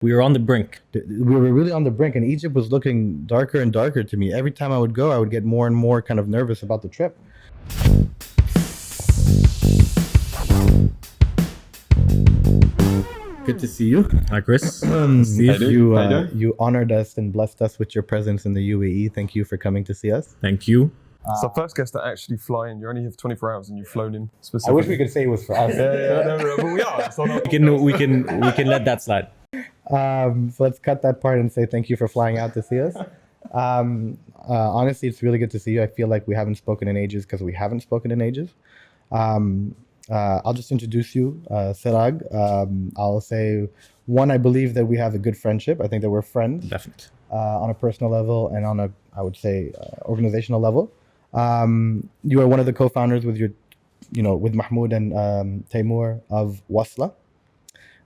We were on the brink. We were really on the brink, and Egypt was looking darker and darker to me. Every time I would go, I would get more and more kind of nervous about the trip. Good to see you. Hi, Chris. You honored us and blessed us with your presence in the UAE. Thank you for coming to see us. Thank you. It's the first guest to actually fly in. You only have 24 hours and you've flown in I specifically. wish we could say it was for us. No, but we are. So We can let that slide. So let's cut that part and say thank you for flying out to see us. Honestly, it's really good to see you. I feel like we haven't spoken in ages because we haven't spoken in ages. I'll just introduce you, Serag. I'll say, one, I believe that we have a good friendship. I think that we're friends. Definitely. On a personal level and on a, I would say, organizational level. You are one of the co-founders with with Mahmoud and Taimur of Wasla,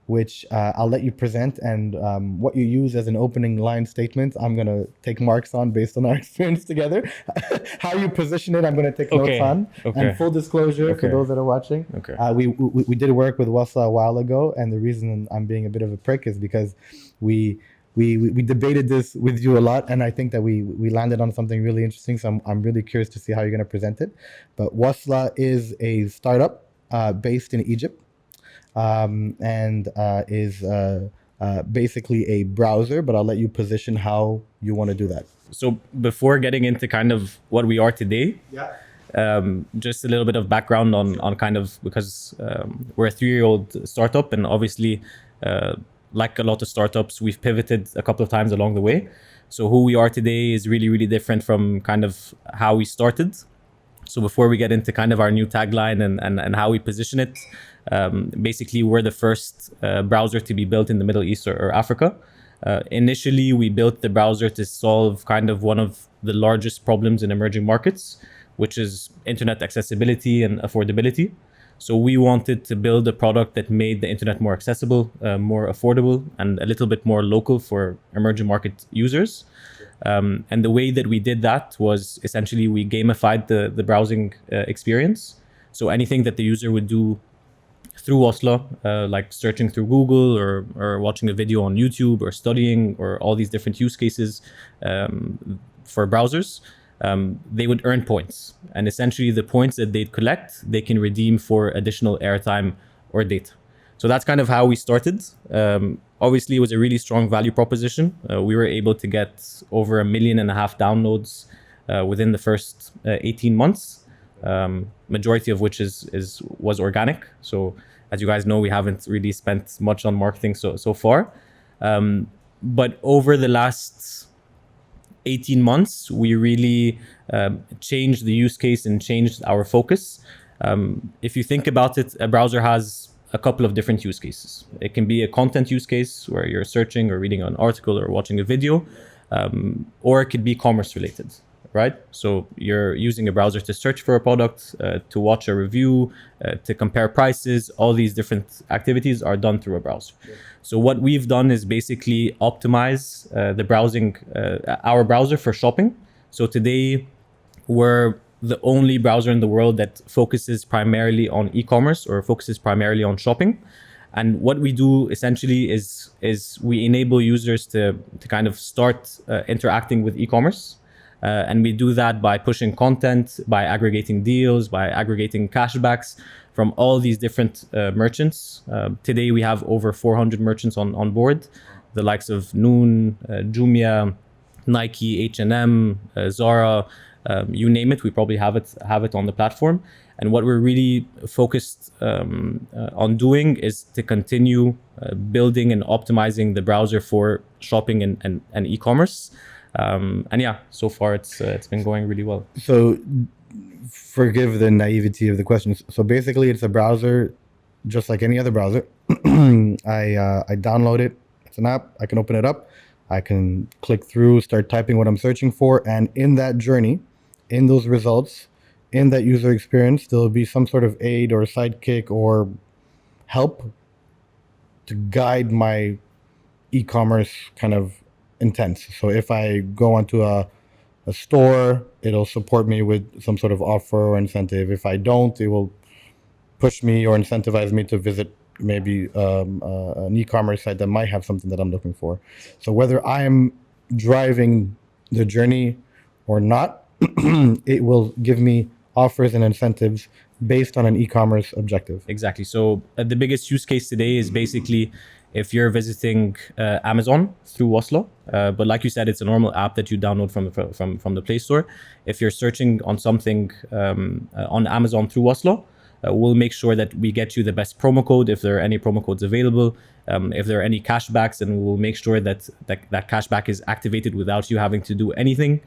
which I'll let you present, and what you use as an opening line statement, I'm going to take marks on based on our experience together. How you position it, I'm going to take notes on. And full disclosure for those that are watching, we did work with Wasla a while ago, and the reason I'm being a bit of a prick is because we debated this with you a lot, and I think that we landed on something really interesting. So I'm really curious to see how you're going to present it. But Wasla is a startup based in Egypt. And is basically a browser, but I'll let you position how you want to do that. So before getting into kind of what we are today, just a little bit of background on kind of, because we're a 3-year-old startup, and obviously like a lot of startups, we've pivoted a couple of times along the way. So who we are today is really, really different from kind of how we started. So before we get into kind of our new tagline and how we position it, basically we're the first browser to be built in the Middle East or Africa. Initially, we built the browser to solve kind of one of the largest problems in emerging markets, which is internet accessibility and affordability. So we wanted to build a product that made the internet more accessible, more affordable, and a little bit more local for emerging market users. And the way that we did that was essentially we gamified the browsing experience. So anything that the user would do through Wasla, like searching through Google or watching a video on YouTube or studying or all these different use cases for browsers, they would earn points. And essentially the points that they'd collect, they can redeem for additional airtime or data. So that's kind of how we started. Obviously, it was a really strong value proposition. We were able to get over 1.5 million downloads within the first 18 months, majority of which was organic. So as you guys know, we haven't really spent much on marketing so far. But over the last 18 months, we really changed the use case and changed our focus. If you think about it, a browser has a couple of different use cases. It can be a content use case where you're searching or reading an article or watching a video, or it could be commerce related, right? So you're using a browser to search for a product, to watch a review, to compare prices. All these different activities are done through a browser. Yeah. So what we've done is basically optimize the browsing, our browser for shopping. So today we're the only browser in the world that focuses primarily on e-commerce or focuses primarily on shopping. And what we do essentially is we enable users to kind of start interacting with e-commerce. And we do that by pushing content, by aggregating deals, by aggregating cashbacks from all these different merchants. Today we have over 400 merchants on board, the likes of Noon, Jumia, Nike, H&M, Zara, you name it, we probably have it on the platform. And what we're really focused on doing is to continue building and optimizing the browser for shopping and e-commerce. And yeah, so far it's been going really well. So forgive the naivety of the questions. So basically it's a browser just like any other browser. I download it. It's an app. I can open it up. I can click through, start typing what I'm searching for. And in that journey, in those results, in that user experience, there'll be some sort of aid or sidekick or help to guide my e-commerce kind of intent. So if I go onto a store, it'll support me with some sort of offer or incentive. If I don't, it will push me or incentivize me to visit maybe an e-commerce site that might have something that I'm looking for. So whether I'm driving the journey or not, it will give me offers and incentives based on an e-commerce objective. Exactly. So the biggest use case today is basically if you're visiting Amazon through Wasla, but like you said, it's a normal app that you download from the Play Store. If you're searching on something on Amazon through Wasla, we'll make sure that we get you the best promo code if there are any promo codes available. If there are any cashbacks, and we'll make sure that that cashback is activated without you having to do anything.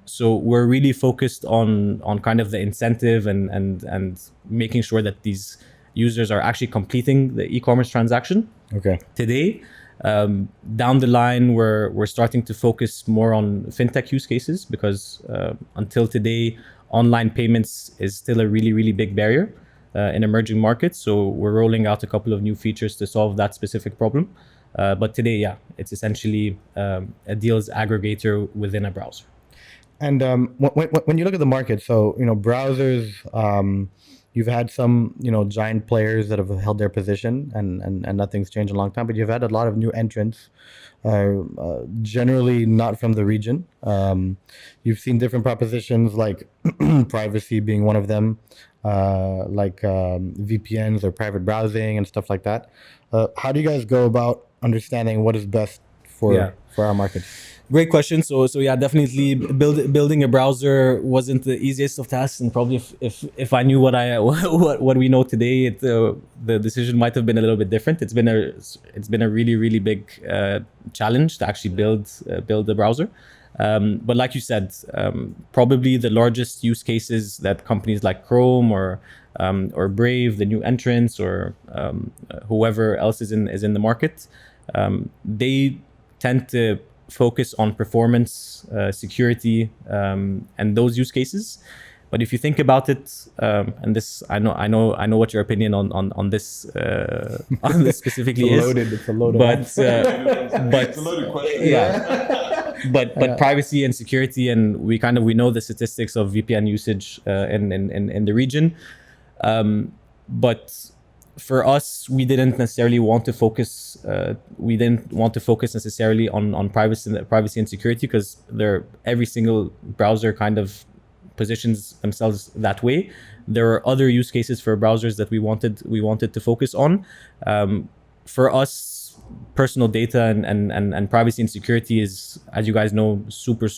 So we're really focused on kind of the incentive and making sure that these users are actually completing the e-commerce transaction. Okay. Today, down the line, we're starting to focus more on fintech use cases because until today, online payments is still a really big barrier in emerging markets. So we're rolling out a couple of new features to solve that specific problem. But today, yeah, it's essentially a deals aggregator within a browser. And when you look at the market, so browsers, you've had some giant players that have held their position, and nothing's changed in a long time. But you've had a lot of new entrants, generally not from the region. You've seen different propositions like privacy being one of them, like VPNs or private browsing and stuff like that. How do you guys go about understanding what is best for our market? Great question. So yeah, definitely building a browser wasn't the easiest of tasks, and probably if I knew what we know today, the decision might have been a little bit different. It's been a really big challenge to actually build the browser. But like you said, probably the largest use cases that companies like Chrome or Brave, the new entrants, or whoever else is in the market, they tend to focus on performance, security, and those use cases. But if you think about it, and this, I know what your opinion on this specifically is. It's a loaded. But It's a loaded question. yeah. But privacy and security, and we know the statistics of VPN usage in the region. But for us, we didn't necessarily want to focus. We didn't want to focus necessarily on privacy and security, because every single browser kind of positions themselves that way. There are other use cases for browsers that we wanted to focus on. For us, personal data and privacy and security is, as you guys know, super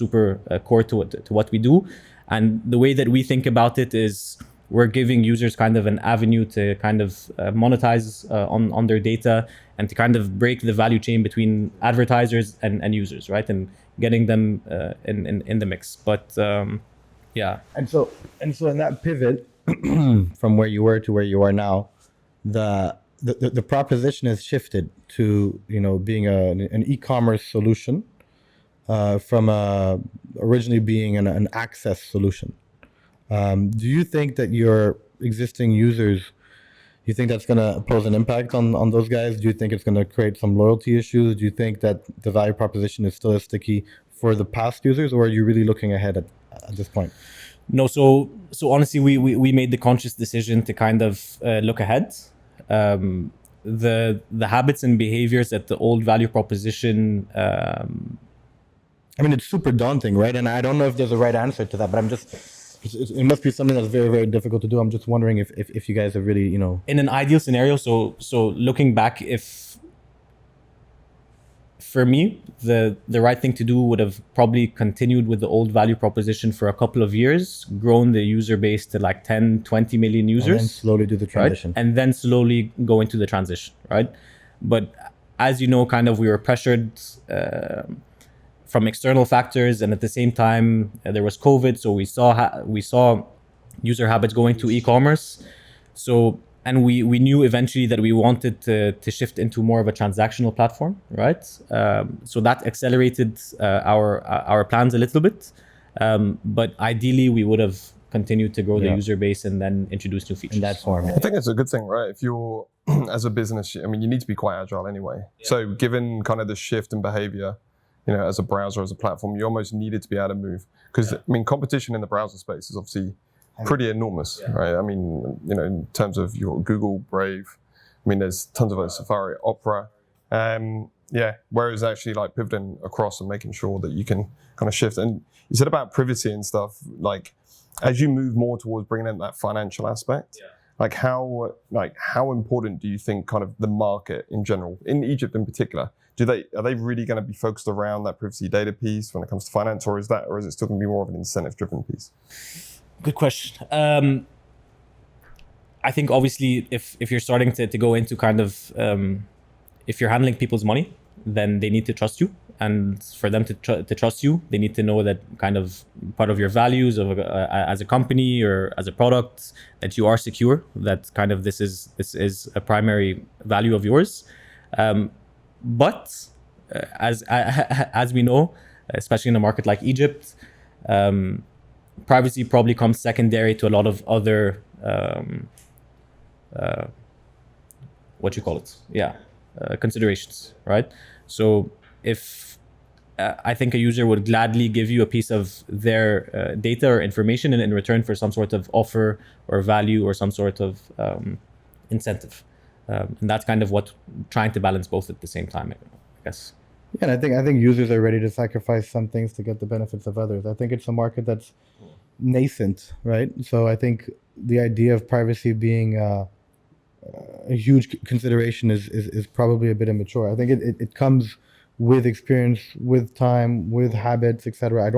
core to what we do. And the way that we think about it is, we're giving users kind of an avenue to kind of monetize on their data, and to kind of break the value chain between advertisers and users, right? And getting them in the mix. But yeah. And so in that pivot from where you were to where you are now, the proposition has shifted to being an e-commerce solution from originally being an access solution. Do you think that your existing users, you think that's going to pose an impact on those guys? Do you think it's going to create some loyalty issues? Do you think that the value proposition is still as sticky for the past users, or are you really looking ahead at this point? No, so honestly, we made the conscious decision to kind of look ahead. The habits and behaviors that the old value proposition. I mean, it's super daunting, right? And I don't know if there's a right answer to that, but it must be something that's very difficult to do. I'm just wondering if you guys have really, in an ideal scenario. So looking back, if for me, the right thing to do would have probably continued with the old value proposition for a couple of years, grown the user base to like 10-20 million users, and then slowly do the transition, right? And then slowly go into the transition, right? But as you know, kind of we were pressured from external factors, and at the same time there was COVID, so we saw user habits going to e-commerce. So, and we knew eventually that we wanted to shift into more of a transactional platform, right? So that accelerated our plans a little bit, but ideally we would have continued to grow the user base and then introduce new features in that form. I think it's a good thing, right? If you're as a business, I mean, you need to be quite agile anyway. So given kind of the shift in behavior, as a browser, as a platform, you almost needed to be able to move. Because, I mean, competition in the browser space is obviously pretty enormous, right? I mean, in terms of your Google, Brave, mean, there's tons of those, Safari, Opera. Whereas actually like pivoting across and making sure that you can kind of shift. And you said about privacy and stuff, like as you move more towards bringing in that financial aspect, like how important do you think kind of the market in general, in Egypt in particular, are they really going to be focused around that privacy data piece when it comes to finance, or is it still going to be more of an incentive driven piece? Good question. I think obviously if you're starting to go into kind of, if you're handling people's money, then they need to trust you. And for them to trust you, they need to know that kind of part of your values of as a company or as a product, that you are secure, that kind of this is a primary value of yours. But as we know, especially in a market like Egypt, privacy probably comes secondary to a lot of other considerations, right? So if I think a user would gladly give you a piece of their data or information in return for some sort of offer or value or some sort of incentive. And that's kind of what trying to balance both at the same time, I guess. Yeah, and I think users are ready to sacrifice some things to get the benefits of others. I think it's a market that's nascent, right? So I think the idea of privacy being a huge consideration is probably a bit immature. I think it comes with experience, with time, with habits, etc. I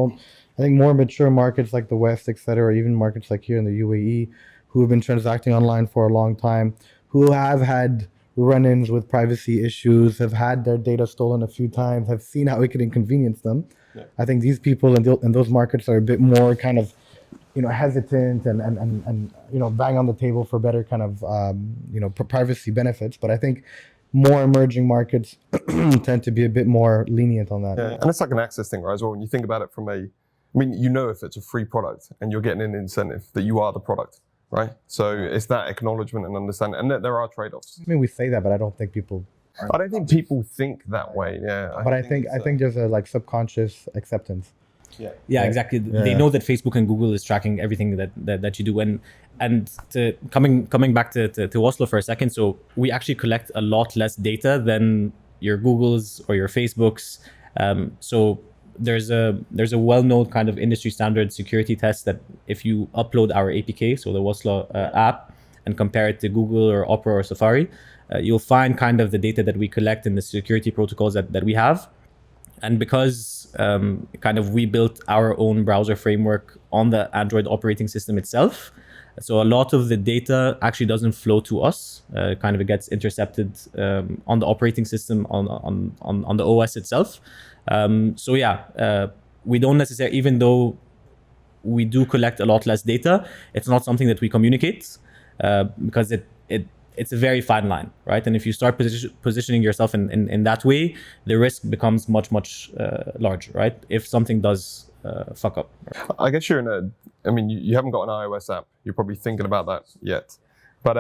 think more mature markets like the West, etc., or even markets like here in the UAE, who have been transacting online for a long time, who have had run-ins with privacy issues, have had their data stolen a few times, have seen how it can inconvenience them. Yeah. I think these people in those markets are a bit more kind of, hesitant and bang on the table for better kind of, privacy benefits. But I think more emerging markets tend to be a bit more lenient on that. Yeah. And it's like an access thing, right, as well. When you think about it if it's a free product and you're getting an incentive that you are the product, right? So it's that acknowledgement and understanding, and that there are trade-offs. I mean, we say that, but I don't think people think that way. Yeah. But I think there's a subconscious acceptance. Yeah, exactly. Yeah. They know that Facebook and Google is tracking everything that you do. And coming back to Wasla for a second, so we actually collect a lot less data than your Googles or your Facebooks. So there's a well-known kind of industry standard security test that if you upload our APK, so the Wasla app, and compare it to Google or Opera or Safari, you'll find kind of the data that we collect in the security protocols that we have. And because kind of we built our own browser framework on the Android operating system itself, so a lot of the data actually doesn't flow to us. Kind of it gets intercepted on the operating system on the OS itself. We don't necessarily, even though we do collect a lot less data, it's not something that we communicate because it's a very fine line, right? And if you start positioning yourself in that way, the risk becomes much larger, right? If something does fuck up. I guess you haven't got an iOS app. You're probably thinking about that yet. But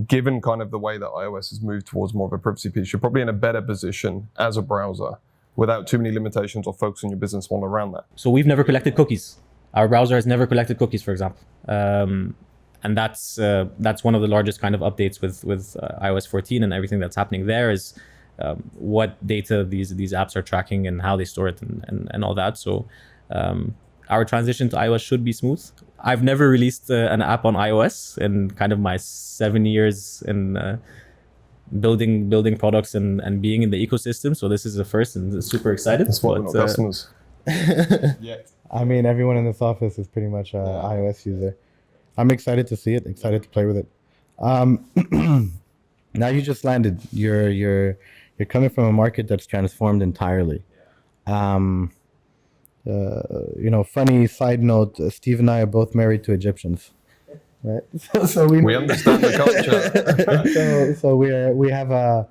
given kind of the way that iOS has moved towards more of a privacy piece, you're probably in a better position as a browser without too many limitations or focusing your business model around that. So we've never collected cookies. Our browser has never collected cookies, for example. And that's one of the largest kind of updates with iOS 14 and everything that's happening there is what data these apps are tracking and how they store it and all that. So our transition to iOS should be smooth. I've never released an app on iOS in kind of my 7 years in building products and being in the ecosystem. So this is the first and super excited. That's what we're not customers. Yeah. I mean, everyone in this office is pretty much an iOS user. I'm excited to see it, excited to play with it. Now you just landed. You're coming from a market that's transformed entirely. Funny side note, Steve and I are both married to Egyptians. Right? So we understand the culture. so we have a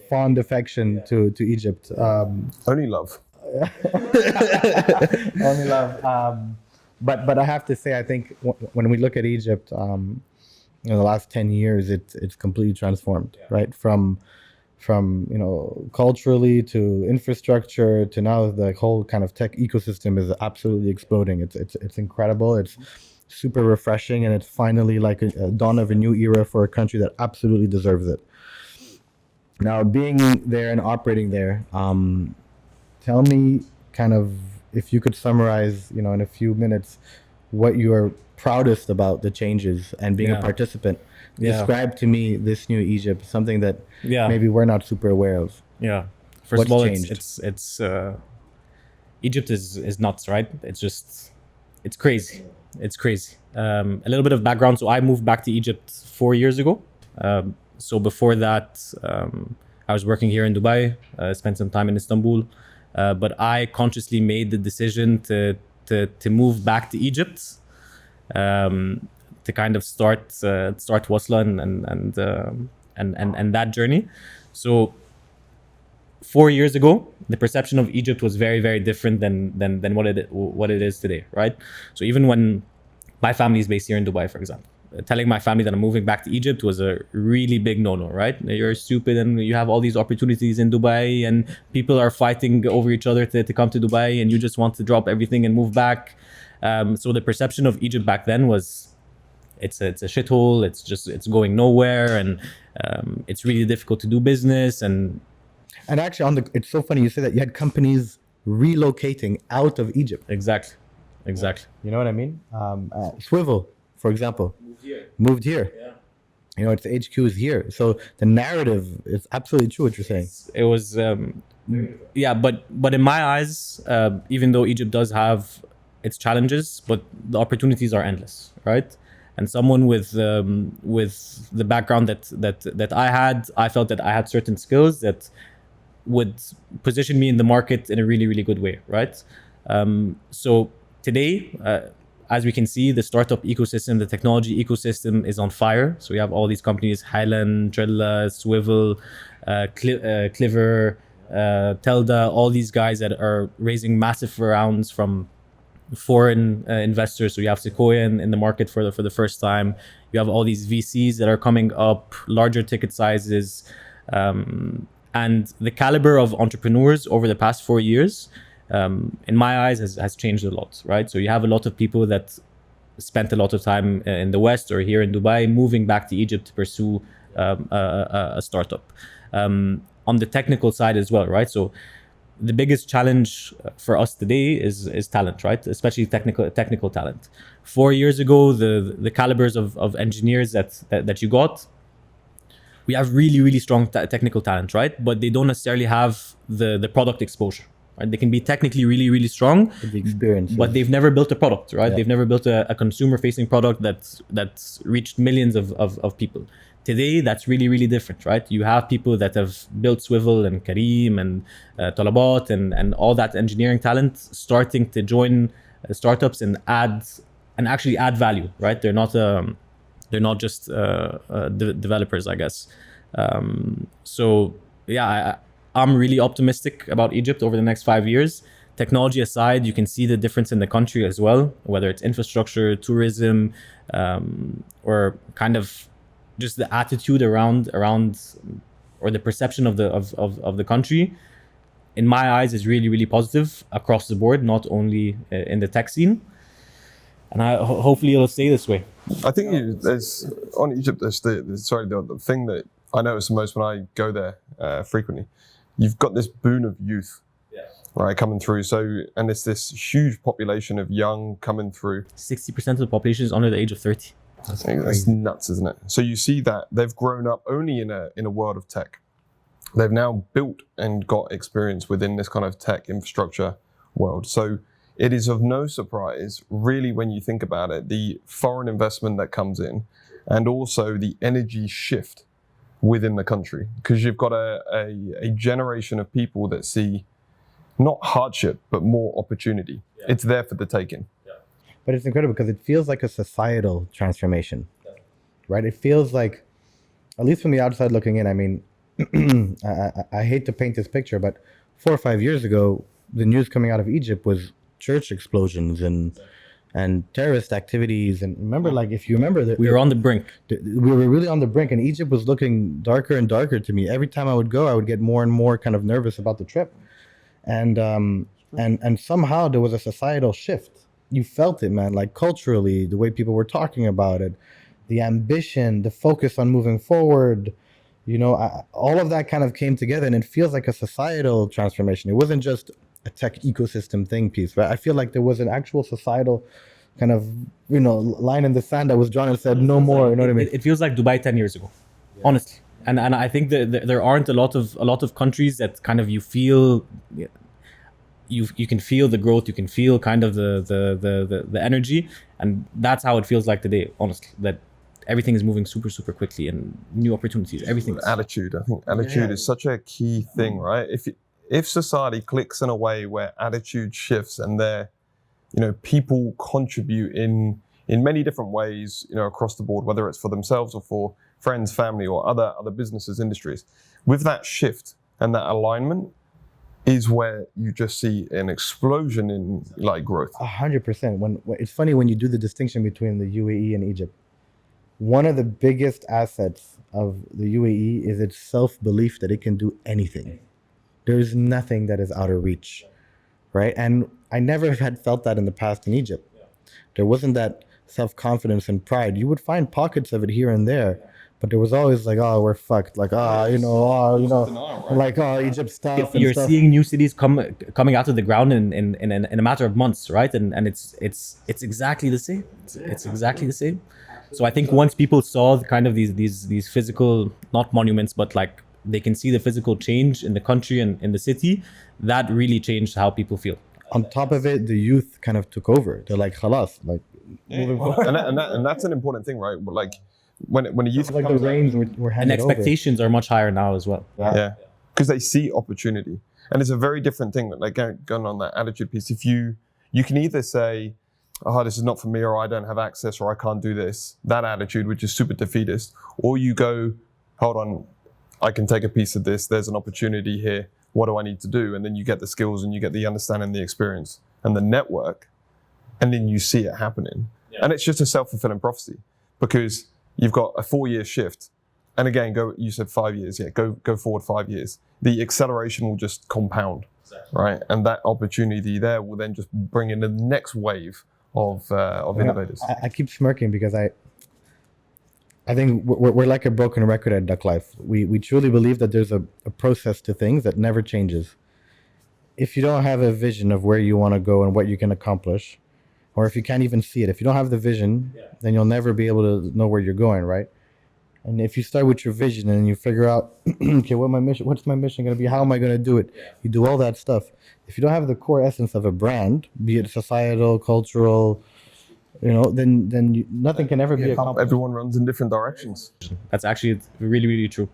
fond affection to Egypt. Only love. Only love. But I have to say, I think when we look at Egypt, in the last 10 years, it's completely transformed, right? From culturally to infrastructure to now the whole kind of tech ecosystem is absolutely exploding. It's incredible. super refreshing, and it's finally like a dawn of a new era for a country that absolutely deserves it. Now, being there and operating there, tell me kind of if you could summarize, in a few minutes, what you are proudest about the changes and being a participant. Describe to me this new Egypt, something that maybe we're not super aware of. Yeah. First of all, changed? it's Egypt is nuts, right? It's crazy. It's crazy. A little bit of background. So I moved back to Egypt 4 years ago. So before that, I was working here in Dubai, spent some time in Istanbul, but I consciously made the decision to move back to Egypt, to kind of start Wasla and that journey. So 4 years ago, the perception of Egypt was very, very different than what it is today, right? So even when my family is based here in Dubai, for example, telling my family that I'm moving back to Egypt was a really big no-no, right? You're stupid and you have all these opportunities in Dubai and people are fighting over each other to come to Dubai and you just want to drop everything and move back. So the perception of Egypt back then was it's a shithole, it's going nowhere, and it's really difficult to do business. And actually, it's so funny you say that you had companies relocating out of Egypt. Exactly. You know what I mean? Swivel, for example, moved here. Yeah. Its HQ is here. So the narrative is absolutely true what you're saying. It was, but in my eyes, even though Egypt does have its challenges, but the opportunities are endless, right? And someone with the background that I had, I felt that I had certain skills that would position me in the market in a really, really good way, right? So today, as we can see, the startup ecosystem, the technology ecosystem is on fire. So we have all these companies, Highland, Drilla, Swivel, Cliver, Telda, all these guys that are raising massive rounds from foreign investors. So you have Sequoia in the market for the first time. You have all these VCs that are coming up, larger ticket sizes. And the caliber of entrepreneurs over the past 4 years, in my eyes, has changed a lot, right? So you have a lot of people that spent a lot of time in the West or here in Dubai, moving back to Egypt to pursue a startup. On the technical side as well, right? So the biggest challenge for us today is talent, right? Especially technical talent. 4 years ago, the calibers of engineers that you got, we have really, really strong technical talent, right? But they don't necessarily have the product exposure, right? They can be technically really, really strong, the experience, but they've never built a product, right? Yeah. They've never built a consumer-facing product that's reached millions of people. Today, that's really, really different, right? You have people that have built Swivel and Kareem and Talabat and all that engineering talent starting to join startups and actually add value, right? They're not just developers, I guess. So yeah, I'm really optimistic about Egypt over the next 5 years. Technology aside, you can see the difference in the country as well, whether it's infrastructure, tourism, or kind of just the attitude around or the perception of the country. In my eyes, is really, really positive across the board, not only in the tech scene. And hopefully it'll stay this way. I think there's on Egypt. There's the thing that I notice the most when I go there frequently. You've got this boon of youth, right, coming through. So, and there's this huge population of young coming through. 60% of the population is under the age of 30. That's nuts, isn't it? So you see that they've grown up only in a world of tech. They've now built and got experience within this kind of tech infrastructure world. So it is of no surprise, really, when you think about it, the foreign investment that comes in and also the energy shift within the country. Because you've got a generation of people that see not hardship, but more opportunity. Yeah. It's there for the taking. Yeah. But it's incredible because it feels like a societal transformation, right? It feels like, at least from the outside looking in, I mean, I hate to paint this picture, but 4 or 5 years ago, the news coming out of Egypt was church explosions and terrorist activities. And remember, like, if you remember that we were on the brink. We were really on the brink, and Egypt was looking darker and darker to me. Every time I would go, I would get more and more kind of nervous about the trip. And somehow there was a societal shift you felt it, man. Like culturally, the way people were talking about it, the ambition, the focus on moving forward. All of that kind of came together, and it feels like a societal transformation. It wasn't just a tech ecosystem thing piece, right? I feel like there was an actual societal kind of line in the sand that was drawn and said no more. You know what I mean? It feels like Dubai 10 years ago, honestly. And I think that there aren't a lot of countries that kind of you feel. You can feel the growth, you can feel kind of the energy, and that's how it feels like today, honestly, that everything is moving super, super quickly and new opportunities, everything. Attitude, I think attitude is such a key thing, right? If society clicks in a way where attitude shifts and people contribute in many different ways, across the board, whether it's for themselves or for friends, family, or other businesses, industries, with that shift and that alignment, is where you just see an explosion in like growth. 100%. When it's funny when you do the distinction between the UAE and Egypt. One of the biggest assets of the UAE is its self-belief that it can do anything. There's nothing that is out of reach, right? And I never had felt that in the past in Egypt. There wasn't that self-confidence and pride. You would find pockets of it here and there, but there was always like, oh, we're fucked. Like, Egypt stuff. You're seeing new cities coming out of the ground in a matter of months, right? And it's exactly the same. It's exactly the same. So I think once people saw kind of these physical, not monuments, but like they can see the physical change in the country and in the city, that really changed how people feel. On top of it, the youth kind of took over. They're like, khalas, like moving forward. And that's an important thing, right? Like when a youth like the reins were handed and expectations are much higher now as well. Yeah, because they see opportunity, and it's a very different thing. Like going on that attitude piece, if you can either say, oh, this is not for me, or I don't have access, or I can't do this, that attitude, which is super defeatist, or you go, hold on, I can take a piece of this, there's an opportunity here, what do I need to do? And then you get the skills and you get the understanding, the experience and the network, and then you see it happening. Yeah. And it's just a self-fulfilling prophecy, because you've got a 4-year shift. And again, you said 5 years, go forward 5 years. The acceleration will just compound, right? And that opportunity there will then just bring in the next wave of innovators. I keep smirking because I think we're like a broken record at DUCKLIFE. We truly believe that there's a process to things that never changes. If you don't have a vision of where you want to go and what you can accomplish, or if you can't even see it, if you don't have the vision, then you'll never be able to know where you're going, right? And if you start with your vision and you figure out, okay, what's my mission going to be? How am I going to do it? You do all that stuff. If you don't have the core essence of a brand, be it societal, cultural, then nothing can ever be accomplished. Everyone runs in different directions. That's actually really, really true.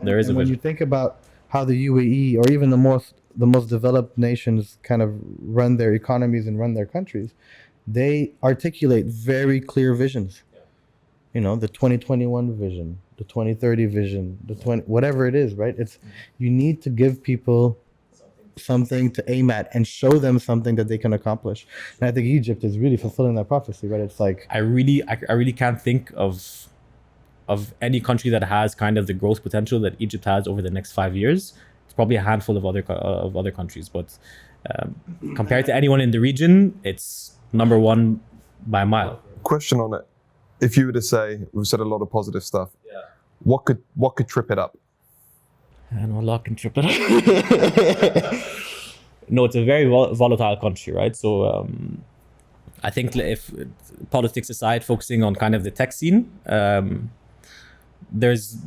There is a vision. When you think about how the UAE or even the most developed nations kind of run their economies and run their countries, they articulate very clear visions. The 2021 vision, the 2030 vision, whatever it is, right? You need to give people something to aim at and show them something that they can accomplish. And I think Egypt is really fulfilling that prophecy, right? It's like I really can't think of any country that has kind of the growth potential that Egypt has over the next 5 years. It's probably a handful of other countries, but compared to anyone in the region, it's number one by a mile. Question on it: if you were to say, we've said a lot of positive stuff, what could trip it up? I know a lot can trip it up. No, it's a very volatile country, right? So I think if politics aside, focusing on kind of the tech scene, there's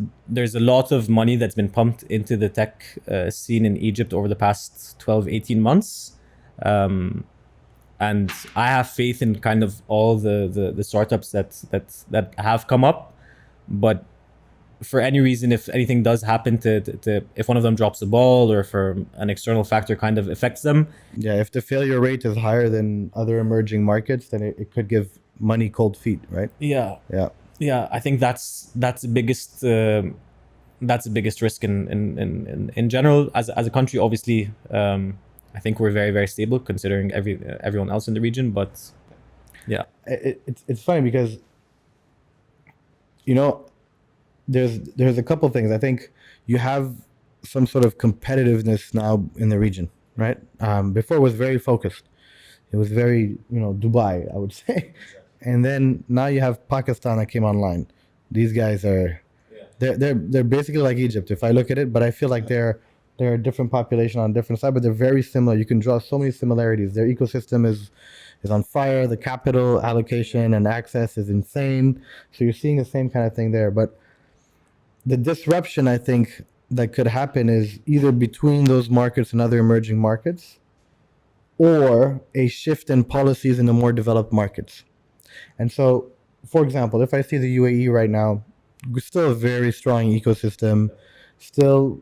a lot of money that's been pumped into the tech scene in Egypt over the past 12, 18 months. And I have faith in kind of all the startups that have come up, but for any reason, if anything does happen if one of them drops the ball or if an external factor kind of affects them. Yeah, if the failure rate is higher than other emerging markets, then it could give money cold feet, right? Yeah. I think that's the biggest risk in general as a country. Obviously, I think we're very, very stable considering everyone else in the region. But yeah, it's funny because there's a couple things. I think you have some sort of competitiveness now in the region, right? Before it was very focused. It was very, Dubai, I would say. And then now you have Pakistan that came online. These guys are, they're basically like Egypt if I look at it, but I feel like they're a different population on a different side, but they're very similar. You can draw so many similarities. Their ecosystem is on fire. The capital allocation and access is insane. So you're seeing the same kind of thing there. But the disruption, I think, that could happen is either between those markets and other emerging markets, or a shift in policies in the more developed markets. And so, for example, if I see the UAE right now, still a very strong ecosystem, still,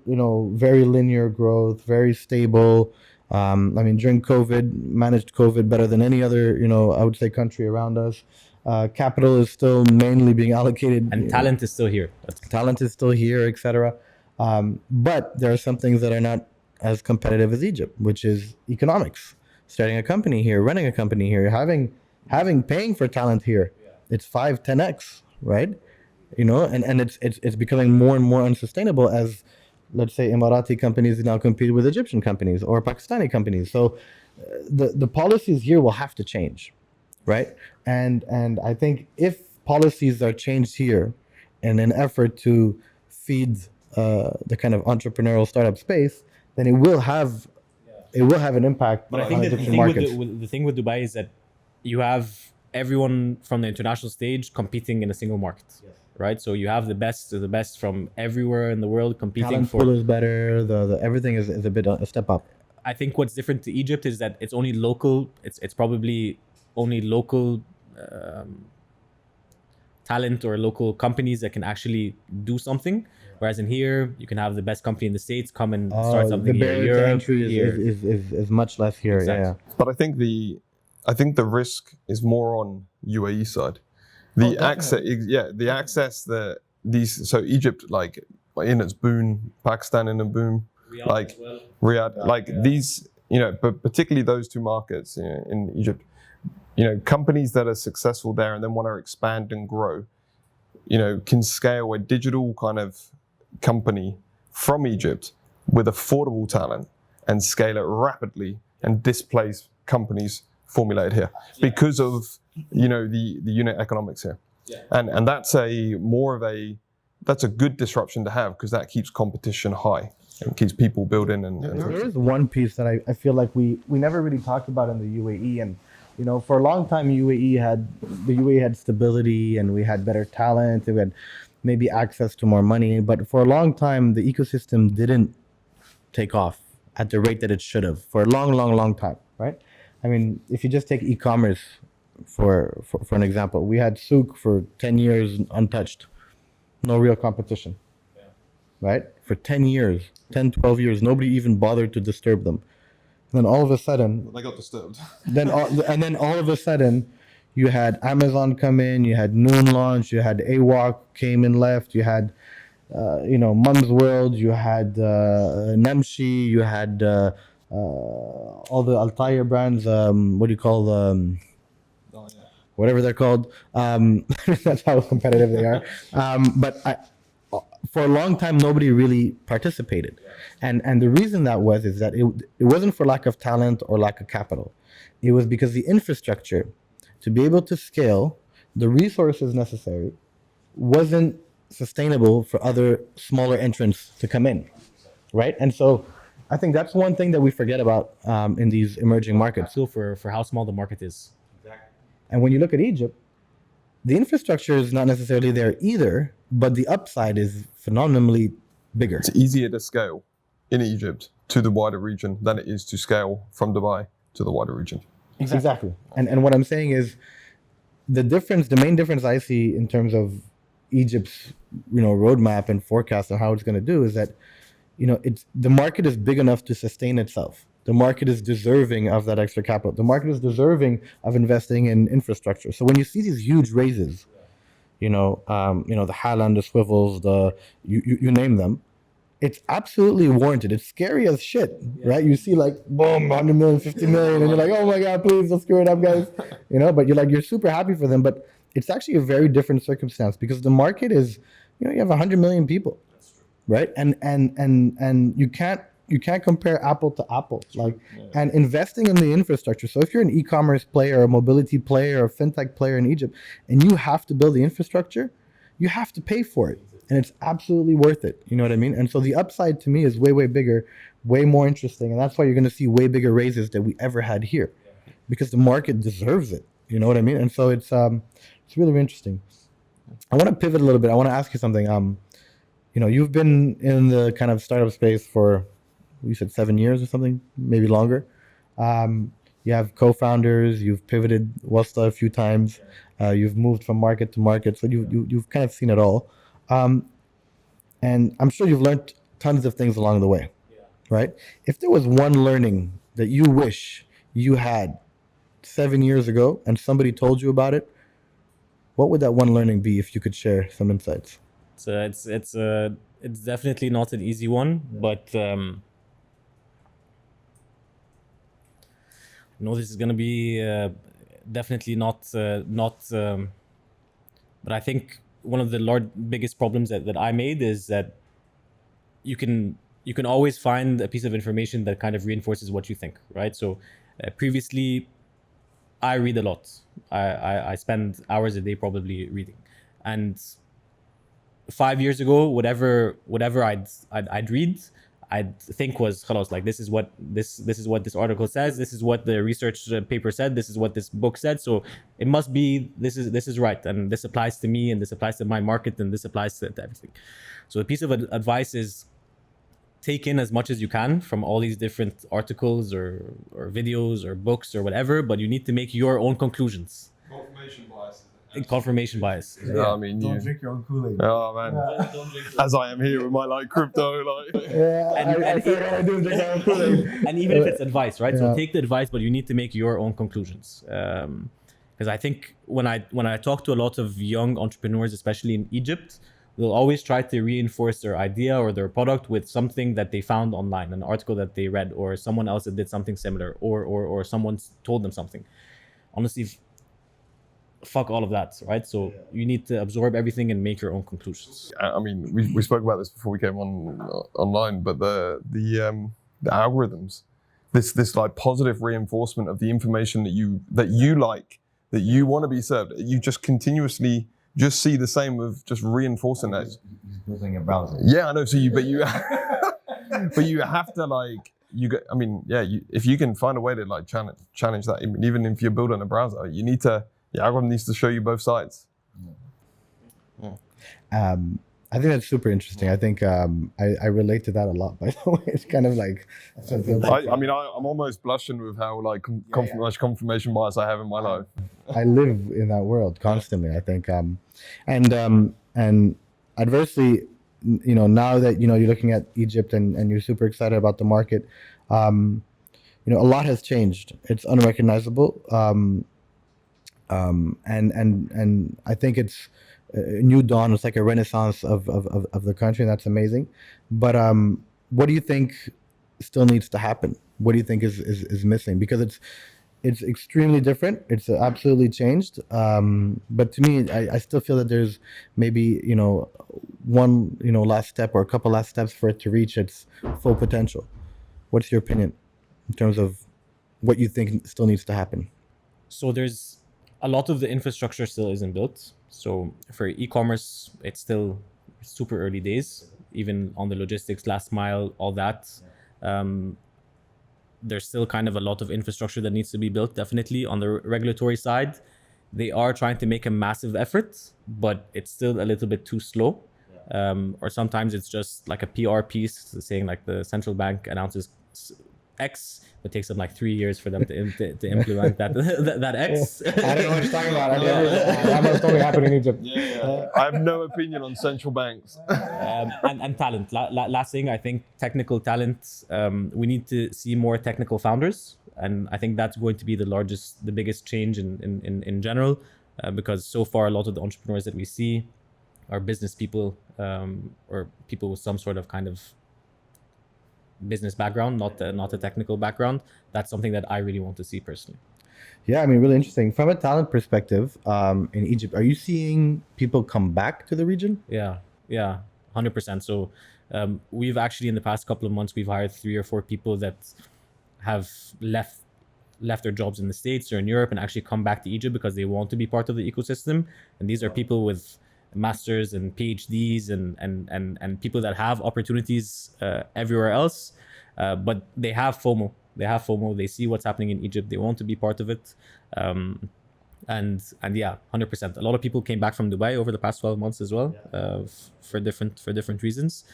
very linear growth, very stable. During COVID, managed COVID better than any other, I would say, country around us. Capital is still mainly being allocated. And talent is still here. Talent is still here, etc. But there are some things that are not as competitive as Egypt, which is economics. Starting a company here, running a company here, paying for talent here. It's 5-10x, right? And it's becoming more and more unsustainable as, let's say, Emirati companies now compete with Egyptian companies or Pakistani companies. So the policies here will have to change, right? And I think if policies are changed here in an effort to feed the kind of entrepreneurial startup space, then it will have an impact. But I think that the thing with Dubai is that you have everyone from the international stage competing in a single market, right? So you have the best of the best from everywhere in the world competing. Talent pool is better. The everything is a bit a step up. I think what's different to Egypt is that it's only local. It's probably only local talent or local companies that can actually do something. Whereas in here, you can have the best company in the States come and start something the here. barrier to entry is much less here. Exactly. Yeah. But I think the risk is more on UAE side. The access that these, so Egypt, like in its boom, Pakistan in a boom, Riyadh, these, but particularly those two markets in Egypt, companies that are successful there and then want to expand and grow, can scale a digital kind of company from Egypt with affordable talent and scale it rapidly and displace companies formulated here because of the unit economics here. And that's that's a good disruption to have because that keeps competition high and keeps people building and there is one piece that I feel like we never really talked about in the UAE, and for a long time the UAE had stability and we had better talent and we had maybe access to more money, but for a long time the ecosystem didn't take off at the rate that it should have for a long time, right? If you just take e-commerce for an example, we had Souk for 10 years untouched, no real competition, right? For 10 years, 12 years, nobody even bothered to disturb them. And then all of a sudden, they got disturbed. then all of a sudden, you had Amazon come in, you had Noon launch, you had AWOC came and left, you had Mum's World, you had Namshi, you had all the Altair brands. What do you call them? Whatever they're called. That's how competitive they are. But for a long time, nobody really participated. And the reason that is that it wasn't for lack of talent or lack of capital. It was because the infrastructure to be able to scale the resources necessary wasn't sustainable for other smaller entrants to come in, right? And so I think that's one thing that we forget about in these emerging markets. So for how small the market is. And when you look at Egypt, the infrastructure is not necessarily there either, but the upside is phenomenally bigger. It's easier to scale in Egypt to the wider region than it is to scale from Dubai to the wider region. Exactly. And what I'm saying is the main difference I see in terms of Egypt's, roadmap and forecast and how it's going to do is that, the market is big enough to sustain itself. The market is deserving of that extra capital. The market is deserving of investing in infrastructure. So when you see these huge raises, the Haaland, the Swivels, you name them, it's absolutely warranted. It's scary as shit, right? You see boom, 100 million, 50 million, and you're like, oh my God, please don't screw it up, guys. But you're super happy for them. But it's actually a very different circumstance because the market is, you have 100 million people, right? And you can't can't compare apple to apple. Like, and investing in the infrastructure. So if you're an e-commerce player, a mobility player, a fintech player in Egypt, and you have to build the infrastructure, you have to pay for it, and it's absolutely worth it. You know what I mean? And so the upside to me is way bigger, way more interesting, and that's why you're going to see way bigger raises than we ever had here, because the market deserves it. You know what I mean? And so it's really interesting. I want to pivot a little bit. I want to ask you something. You know, you've been in the kind of startup space for, you said 7 years or something, maybe longer. You have co-founders. You've pivoted Wasla a few times. You've moved from market to market, so you've kind of seen it all. And I'm sure you've learned tons of things along the way, right? If there was one learning that you wish you had 7 years ago and somebody told you about it, what would that one learning be if you could share some insights? So it's definitely not an easy one, but no, this is gonna be definitely not. But I think one of the biggest problems that I made is that you can always find a piece of information that kind of reinforces what you think, right? So previously, I read a lot. I spend hours a day probably reading, and 5 years ago, whatever I'd read, I'd think was khalas, like this is what this article says, this is what the research paper said, this is what this book said, so it must be this is right, and this applies to me, and this applies to my market, and this applies to everything. So the piece of advice is take in as much as you can from all these different articles or videos or books or whatever, but you need to make your own conclusions. Confirmation bias. Confirmation bias. Yeah, I mean, Don't drink your own Kool-Aid. Oh man, as I am here with my like crypto, like. And even if it's advice, right? So take the advice, but you need to make your own conclusions. Because I think when I talk to a lot of young entrepreneurs, especially in Egypt, they'll always try to reinforce their idea or their product with something that they found online, an article that they read, or someone else that did something similar, or someone told them something. Honestly, fuck all of that, right? So you need to absorb everything and make your own conclusions. I mean, we spoke about this before we came online, but the algorithms, this like positive reinforcement of the information that you like, that you want to be served, you just continuously just see the same of just reinforcing that. He's building a browser. Yeah, I know. So but you have to like if you can find a way to like challenge that, even if you're building a browser, the algorithm needs to show you both sides. I think that's super interesting. I think I relate to that a lot, by the way. It's kind of like... I'm almost blushing with how like much confirmation bias I have in my life. I live in that world constantly, I think. And adversely, you know, now that, you know, you're looking at Egypt and you're super excited about the market, you know, a lot has changed. It's unrecognizable. And I think it's a new dawn. It's like a renaissance of the country, and that's amazing. But what do you think still needs to happen? What do you think is missing? Because it's extremely different. It's absolutely changed. But to me, I still feel that there's maybe, you know, one, you know, last step or a couple last steps for it to reach its full potential. What's your opinion in terms of what you think still needs to happen? So there's a lot of the infrastructure still isn't built. So for e-commerce, it's still super early days, even on the logistics, last mile, all that. There's still kind of a lot of infrastructure that needs to be built, definitely. On the regulatory side, they are trying to make a massive effort, but it's still a little bit too slow. Or sometimes it's just like a PR piece saying like the central bank announces X. It takes them like 3 years for them to implement that X. I don't know what you're talking about. I know it's totally happening in Egypt. I have no opinion on central banks. And talent. Last thing, I think technical talent. We need to see more technical founders, and I think that's going to be the biggest change in general, because so far a lot of the entrepreneurs that we see are business people, or people with some sort of kind of business background, not a technical background. That's something that I really want to see personally. Yeah, I mean, really interesting. From a talent perspective, in Egypt, are you seeing people come back to the region? Yeah, 100%. So We've actually in the past couple of months we've hired 3 or 4 people that have left their jobs in the States or in Europe and actually come back to Egypt because they want to be part of the ecosystem. And these are people with masters and PhDs and people that have opportunities everywhere else, but they have FOMO. They see what's happening in Egypt. They want to be part of it. And yeah, 100%. A lot of people came back from Dubai over the past 12 months as well, for different reasons.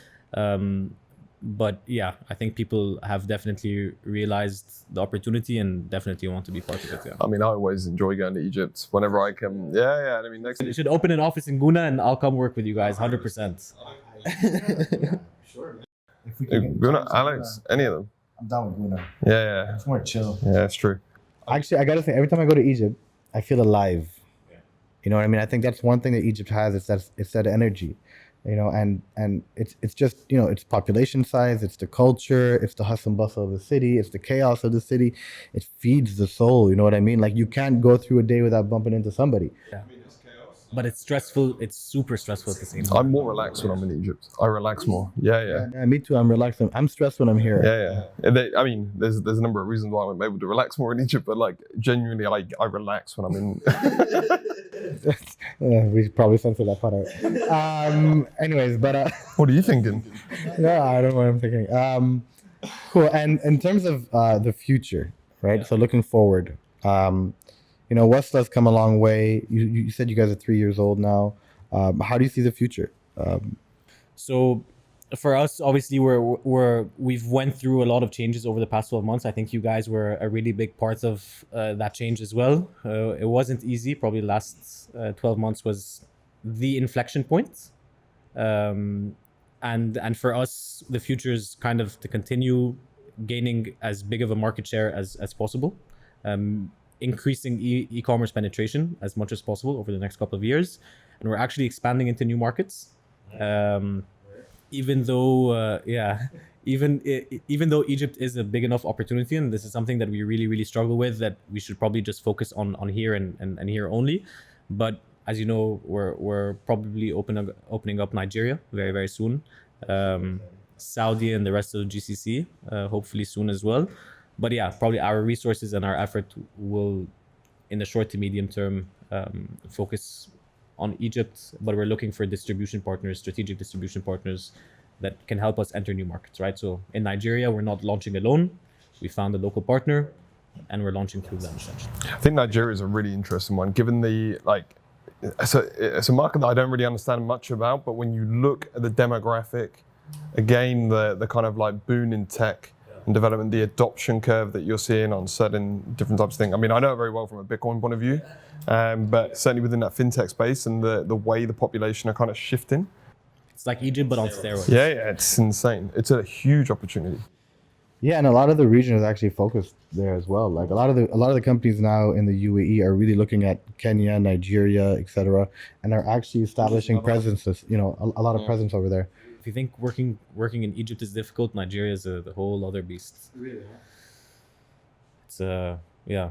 But yeah, I think people have definitely realized the opportunity and definitely want to be part of it. Yeah. I mean, I always enjoy going to Egypt whenever I can. Yeah. I mean, next You should open an office in Guna and I'll come work with you guys, 100%. Sure, man. If we can Guna, Alex, any of them. I'm down with Guna. Yeah. It's more chill. Yeah, it's true. Actually, I gotta say, every time I go to Egypt, I feel alive. You know what I mean? I think that's one thing that Egypt has. It's that energy. You know, and it's just, you know, it's population size, it's the culture, it's the hustle and bustle of the city, it's the chaos of the city. It feeds the soul, you know what I mean? Like, you can't go through a day without bumping into somebody. Yeah. But it's stressful. It's super stressful at the same time. I'm more relaxed when I'm in Egypt. I relax more. Yeah. Yeah, me too. I'm relaxed. I'm stressed when I'm here. Yeah. And I mean, there's a number of reasons why I'm able to relax more in Egypt, but like genuinely, I relax when I'm in. We probably censor that part out. Anyways, but What are you thinking? no, I don't know what I'm thinking. Cool. And in terms of the future, right? So looking forward, you know, Wasla's come a long way. You said you guys are 3 years old now. How do you see the future? So for us, obviously, we've went through a lot of changes over the past 12 months. I think you guys were a really big part of that change as well. It wasn't easy. Probably the last 12 months was the inflection point. And for us, the future is kind of to continue gaining as big of a market share as possible. Increasing e-commerce penetration as much as possible over the next couple of years. And we're actually expanding into new markets. Even though Egypt is a big enough opportunity, and this is something that we really struggle with, that we should probably just focus on here and here only. But as you know, we're probably opening up Nigeria very soon, Saudi and the rest of the GCC hopefully soon as well. But yeah, probably our resources and our effort will, in the short to medium term, focus on Egypt, but we're looking for distribution partners, strategic distribution partners that can help us enter new markets, right? So in Nigeria, we're not launching alone. We found a local partner and we're launching through them essentially. I think Nigeria is a really interesting one, given the, it's a market that I don't really understand much about, but when you look at the demographic, again, the kind of like boon in tech and development, the adoption curve that you're seeing on certain different types of things. I mean, I know it very well from a Bitcoin point of view, but certainly within that fintech space and the way the population are kind of shifting. It's like Egypt, but on steroids. Yeah, it's insane. It's a huge opportunity. Yeah, and a lot of the region is actually focused there as well. Like a lot of the companies now in the UAE are really looking at Kenya, Nigeria, etc., and are actually establishing presences. You know, a lot of presence over there. If you think working in Egypt is difficult, Nigeria is the whole other beast. Really? It's yeah.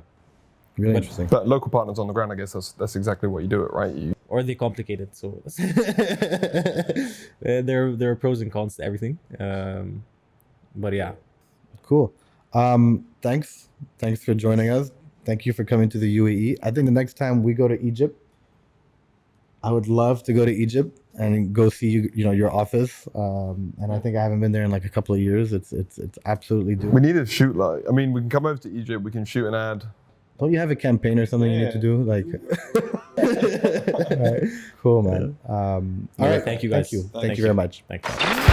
Really interesting. But local partners on the ground, I guess that's exactly what you do it, right? Or they complicate it. So there are pros and cons to everything. But yeah. Cool. Thanks for joining us. Thank you for coming to the UAE. I think the next time we go to Egypt, I would love to go to Egypt and go see your office. And I think I haven't been there in like a couple of years. It's absolutely due. We need to shoot we can come over to Egypt. We can shoot an ad. Don't you have a campaign or something you need to do? Like, all right. Cool, man. All right. Thank you guys. Thank you very much. Thank you.